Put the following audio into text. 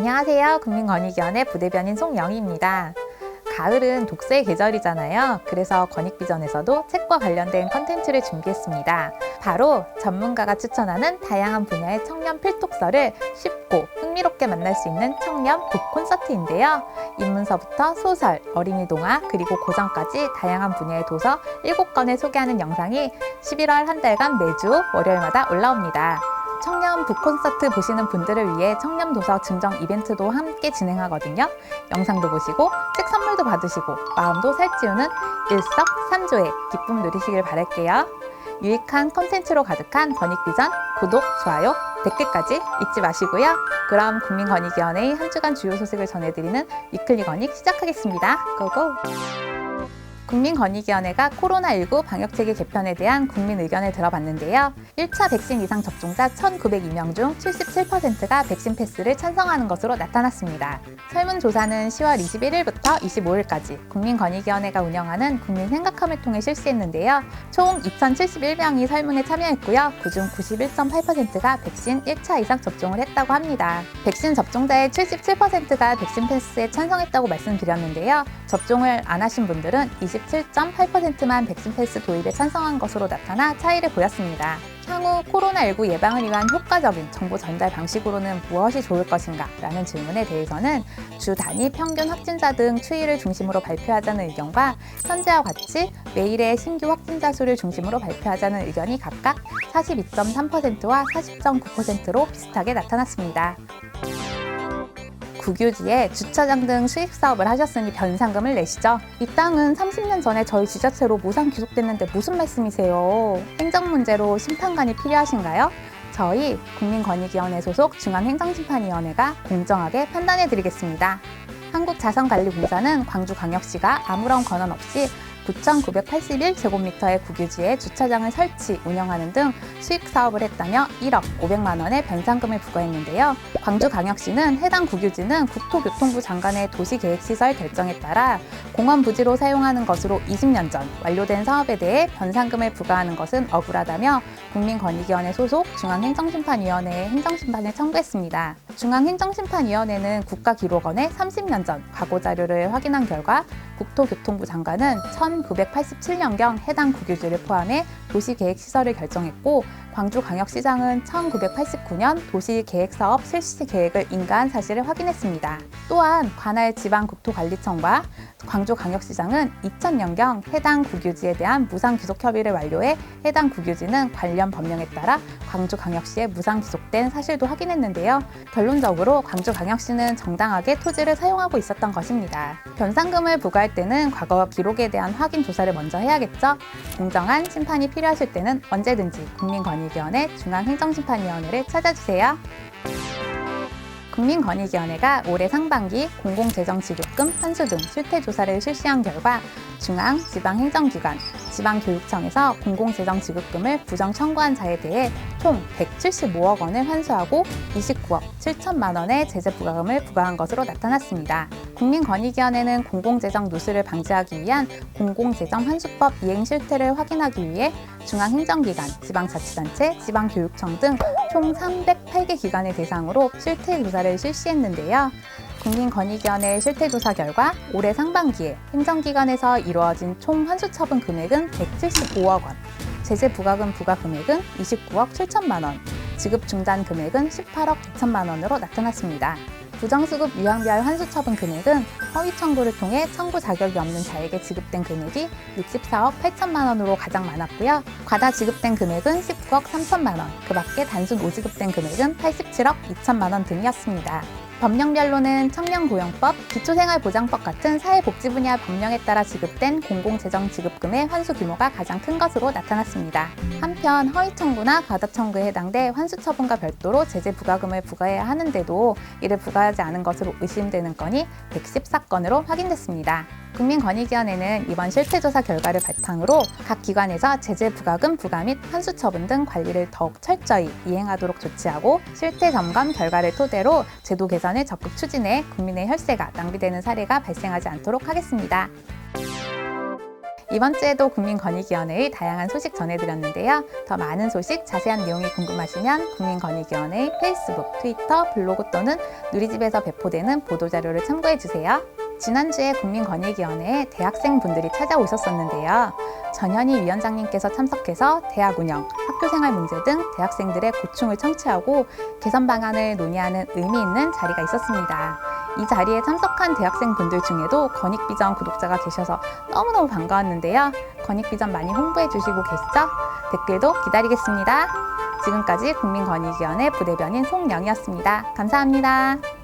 안녕하세요. 국민권익위원회 부대변인 송영희입니다. 가을은 독서의 계절이잖아요. 그래서 권익비전에서도 책과 관련된 컨텐츠를 준비했습니다. 바로 전문가가 추천하는 다양한 분야의 청년 필독서를 쉽고 흥미롭게 만날 수 있는 청년 북 콘서트인데요. 입문서부터 소설, 어린이 동화, 그리고 고전까지 다양한 분야의 도서 7권을 소개하는 영상이 11월 한 달간 매주 월요일마다 올라옵니다. 청년 북 콘서트 보시는 분들을 위해 청년 도서 증정 이벤트도 함께 진행하거든요. 영상도 보시고 책 선물도 받으시고 마음도 살찌우는 일석삼조의 기쁨 누리시길 바랄게요. 유익한 콘텐츠로 가득한 권익비전 구독, 좋아요, 댓글까지 잊지 마시고요. 그럼 국민권익위원회의 한 주간 주요 소식을 전해드리는 위클리 권익 시작하겠습니다. 고고! 국민권익위원회가 코로나19 방역체계 개편에 대한 국민 의견을 들어봤는데요. 1차 백신 이상 접종자 1,902명 중 77%가 백신 패스를 찬성하는 것으로 나타났습니다. 설문조사는 10월 21일부터 25일까지 국민권익위원회가 운영하는 국민 생각함을 통해 실시했는데요. 총 2,071명이 설문에 참여했고요. 그중 91.8%가 백신 1차 이상 접종을 했다고 합니다. 백신 접종자의 77%가 백신 패스에 찬성했다고 말씀드렸는데요. 접종을 안 하신 분들은 27.8%만 백신 패스 도입에 찬성한 것으로 나타나 차이를 보였습니다. 향후 코로나19 예방을 위한 효과적인 정보 전달 방식으로는 무엇이 좋을 것인가? 라는 질문에 대해서는 주 단위 평균 확진자 등 추이를 중심으로 발표하자는 의견과 현재와 같이 매일의 신규 확진자 수를 중심으로 발표하자는 의견이 각각 42.3%와 40.9%로 비슷하게 나타났습니다. 국유지에 주차장 등 수익사업을 하셨으니 변상금을 내시죠. 이 땅은 30년 전에 저희 지자체로 무상 귀속됐는데 무슨 말씀이세요? 행정문제로 심판관이 필요하신가요? 저희 국민권익위원회 소속 중앙행정심판위원회가 공정하게 판단해드리겠습니다. 한국자산관리공사는 광주광역시가 아무런 권한 없이 9,981제곱미터의 국유지에 주차장을 설치, 운영하는 등 수익사업을 했다며 1억 500만 원의 변상금을 부과했는데요. 광주광역시는 해당 국유지는 국토교통부 장관의 도시계획시설 결정에 따라 공원 부지로 사용하는 것으로 20년 전 완료된 사업에 대해 변상금을 부과하는 것은 억울하다며 국민권익위원회 소속 중앙행정심판위원회에 행정심판을 청구했습니다. 중앙행정심판위원회는 국가기록원에 30년 전 과거 자료를 확인한 결과 국토교통부 장관은 1987년경 해당 국유지를 포함해 도시계획시설을 결정했고 광주광역시장은 1989년 도시계획사업 실시 계획을 인가한 사실을 확인했습니다. 또한 관할 지방국토관리청과 광주광역시장은 2000년경 해당 국유지에 대한 무상귀속협의를 완료해 해당 국유지는 관련 법령에 따라 광주광역시에 무상귀속된 사실도 확인했는데요. 결론적으로 광주광역시는 정당하게 토지를 사용하고 있었던 것입니다. 변상금을 부과할 때는 과거 기록에 대한 확인 조사를 먼저 해야겠죠. 공정한 심판이 필요하실 때는 언제든지 국민권익위원회 중앙행정심판위원회를 찾아주세요. 국민권익위원회가 올해 상반기 공공재정지급금 환수 등 실태조사를 실시한 결과 중앙, 지방행정기관, 지방교육청에서 공공재정지급금을 부정 청구한 자에 대해 총 175억 원을 환수하고 29억 7천만 원의 제재부과금을 부과한 것으로 나타났습니다. 국민권익위원회는 공공재정 누수를 방지하기 위한 공공재정환수법 이행 실태를 확인하기 위해 중앙행정기관, 지방자치단체, 지방교육청 등 총 308개 기관을 대상으로 실태조사를 실시했는데요. 국민권익위원회 실태조사 결과 올해 상반기에 행정기관에서 이루어진 총 환수처분 금액은 175억 원, 제재부과금 부과 금액은 29억 7천만 원, 지급 중단 금액은 18억 2천만 원으로 나타났습니다. 부정수급 유형별 환수처분 금액은 허위 청구를 통해 청구 자격이 없는 자에게 지급된 금액이 64억 8천만 원으로 가장 많았고요. 과다 지급된 금액은 19억 3천만 원, 그 밖에 단순 오지급된 금액은 87억 2천만 원 등이었습니다. 법령별로는 청년고용법, 기초생활보장법 같은 사회복지 분야 법령에 따라 지급된 공공재정지급금의 환수 규모가 가장 큰 것으로 나타났습니다. 한편 허위 청구나 과다 청구에 해당돼 환수 처분과 별도로 제재 부과금을 부과해야 하는데도 이를 부과하지 않은 것으로 의심되는 건이 114건으로 확인됐습니다. 국민권익위원회는 이번 실태조사 결과를 바탕으로 각 기관에서 제재 부과금 부과 및 환수 처분 등 관리를 더욱 철저히 이행하도록 조치하고 실태 점검 결과를 토대로 제도 개선을 적극 추진해 국민의 혈세가 낭비되는 사례가 발생하지 않도록 하겠습니다. 이번 주에도 국민권익위원회의 다양한 소식 전해드렸는데요. 더 많은 소식, 자세한 내용이 궁금하시면 국민권익위원회 페이스북, 트위터, 블로그 또는 누리집에서 배포되는 보도자료를 참고해주세요. 지난주에 국민권익위원회에 대학생분들이 찾아오셨었는데요. 전현희 위원장님께서 참석해서 대학 운영, 학교생활 문제 등 대학생들의 고충을 청취하고 개선 방안을 논의하는 의미 있는 자리가 있었습니다. 이 자리에 참석한 대학생분들 중에도 권익비전 구독자가 계셔서 너무너무 반가웠는데요. 권익비전 많이 홍보해 주시고 계시죠? 댓글도 기다리겠습니다. 지금까지 국민권익위원회 부대변인 송영이었습니다. 감사합니다.